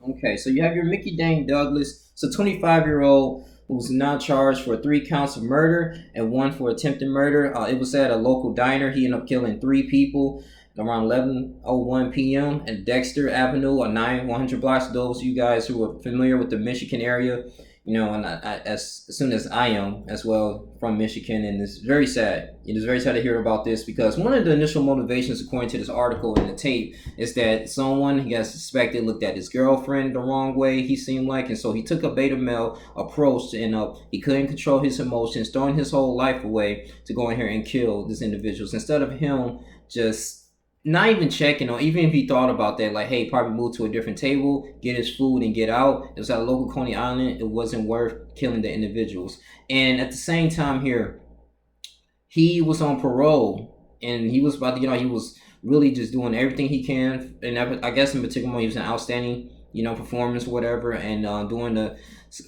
Okay, so you have your Mickey Dane Douglas. It's a 25-year-old who's now charged for 3 counts of murder and one for attempted murder. It was at a local diner. He ended up killing 3 people around 11:01 p.m. at Dexter Avenue on 9100 blocks. Those of you guys who are familiar with the Michigan area, and as soon as I am as well from Michigan, and it's very sad. It is very sad to hear about this because one of the initial motivations, according to this article in the tape, is that someone he got suspected looked at his girlfriend the wrong way, he seemed like, and so he took a beta male approach and he couldn't control his emotions, throwing his whole life away to go in here and kill these individuals instead of him just not even checking, or even if he thought about that, like, hey, probably move to a different table, get his food, and get out. It was at a local Coney Island. It wasn't worth killing the individuals. And at the same time, here, he was on parole, and he was about to, he was really just doing everything he can. And I guess in particular, he was an outstanding, performance, or whatever, and doing the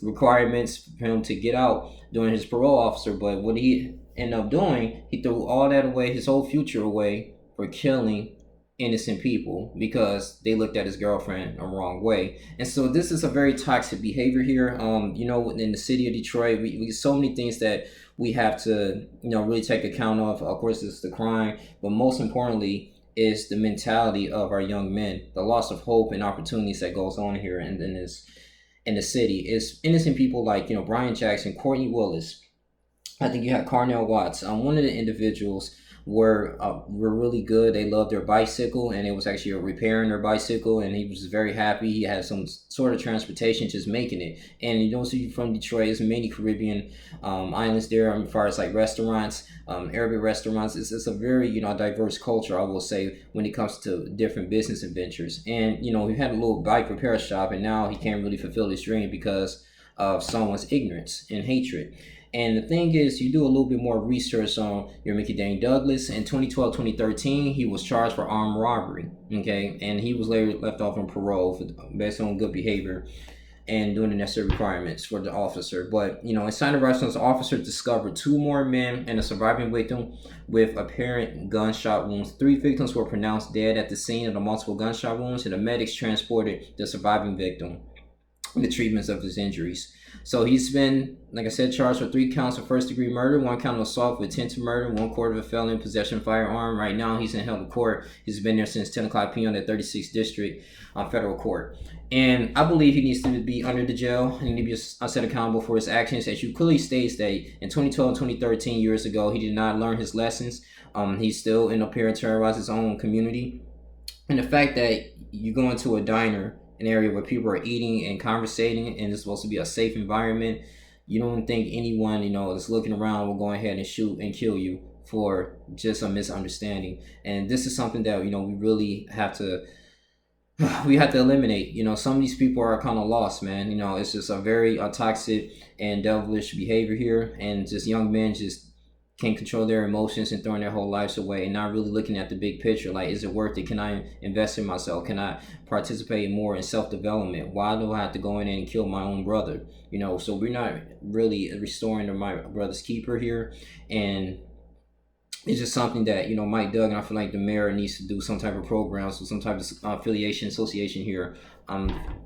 requirements for him to get out during his parole officer. But what he ended up doing, he threw all that away, his whole future away, for killing innocent people because they looked at his girlfriend the wrong way. And so this is a very toxic behavior here. In the city of Detroit, we so many things that we have to, really take account of. Of course, it's the crime, but most importantly is the mentality of our young men, the loss of hope and opportunities that goes on here in the city. It's innocent people like, Brian Jackson, Courtney Willis. I think you had Carnell Watts. One of the individuals were really good. They loved their bicycle, and it was actually repairing their bicycle, and he was very happy. He had some sort of transportation, just making it. And you don't see from Detroit, there's many Caribbean islands there. As far as like restaurants, Arabic restaurants, it's a very diverse culture. I will say when it comes to different business adventures. And he had a little bike repair shop, and now he can't really fulfill his dream because of someone's ignorance and hatred. And the thing is, you do a little bit more research on your Mickey Dane Douglas. In 2012, 2013, he was charged for armed robbery. Okay. And he was later left off on parole based on good behavior and doing the necessary requirements for the officer. But, inside the restaurant, the officer discovered 2 more men and a surviving victim with apparent gunshot wounds. 3 victims were pronounced dead at the scene of the multiple gunshot wounds, and the medics transported the surviving victim the treatments of his injuries. So he's been, like I said, charged with 3 counts of first-degree murder, 1 count of assault with intent to murder, 1 quart of a felony possession of firearm. Right now, he's in held in court. He's been there since 10 o'clock p.m. at 36th District Federal Court. And I believe he needs to be under the jail and he needs to be set accountable for his actions. As you clearly states that in 2012 and 2013, years ago, he did not learn his lessons. He's still in a period to terrorize his own community. And the fact that you go into a diner, an area where people are eating and conversating, and it's supposed to be a safe environment, you don't think anyone, that's looking around will go ahead and shoot and kill you for just a misunderstanding. And this is something that, we really have to eliminate. Some of these people are kind of lost, man. It's just a very toxic and devilish behavior here, and just young men just can't control their emotions and throwing their whole lives away and not really looking at the big picture. Like, is it worth it? Can I invest in myself? Can I participate more in self-development? Why do I have to go in and kill my own brother? So we're not really restoring to my brother's keeper here. And it's just something that, Mike Doug, and I feel like the mayor needs to do some type of program, so some type of association here,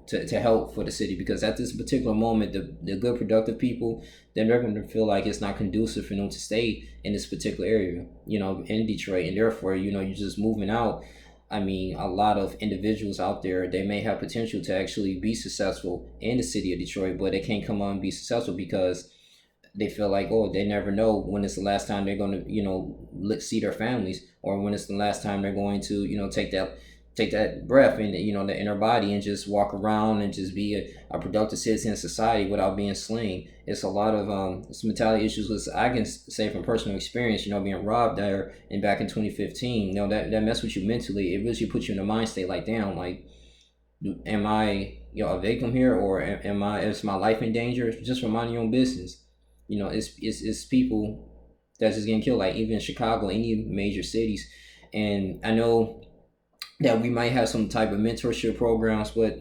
to help for the city, because at this particular moment, the good productive people, they're going to feel like it's not conducive for them to stay in this particular area, in Detroit, and therefore, you're just moving out. I mean, a lot of individuals out there, they may have potential to actually be successful in the city of Detroit, but they can't come on and be successful because they feel like, oh, they never know when it's the last time they're going to, see their families, or when it's the last time they're going to, take that breath in, the inner body, and just walk around and just be a productive citizen in society without being slain. It's a lot of it's mentality issues, which I can say from personal experience, being robbed there and back in 2015, that mess with you mentally. It really puts you in a mind state like, damn, like, am I, a victim here, or is my life in danger? Just mind your own business. It's people that's just getting killed, like even in Chicago, any major cities. And I know that we might have some type of mentorship programs, but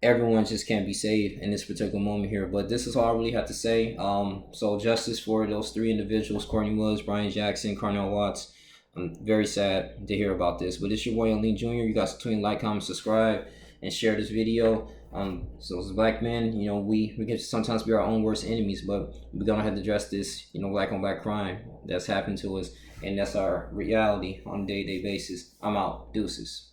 everyone just can't be saved in this particular moment here. But this is all I really have to say. So justice for those 3 individuals: Courtney Willis, Brian Jackson, Carnell Watts. I'm very sad to hear about this, but it's your boy Lee Jr. You guys between like, comment, subscribe, and share this video. So as black men, you know, we can sometimes be our own worst enemies, but we're gonna have to address this, you know, black on black crime that's happened to us, and that's our reality on a day-to-day basis. I'm out. Deuces.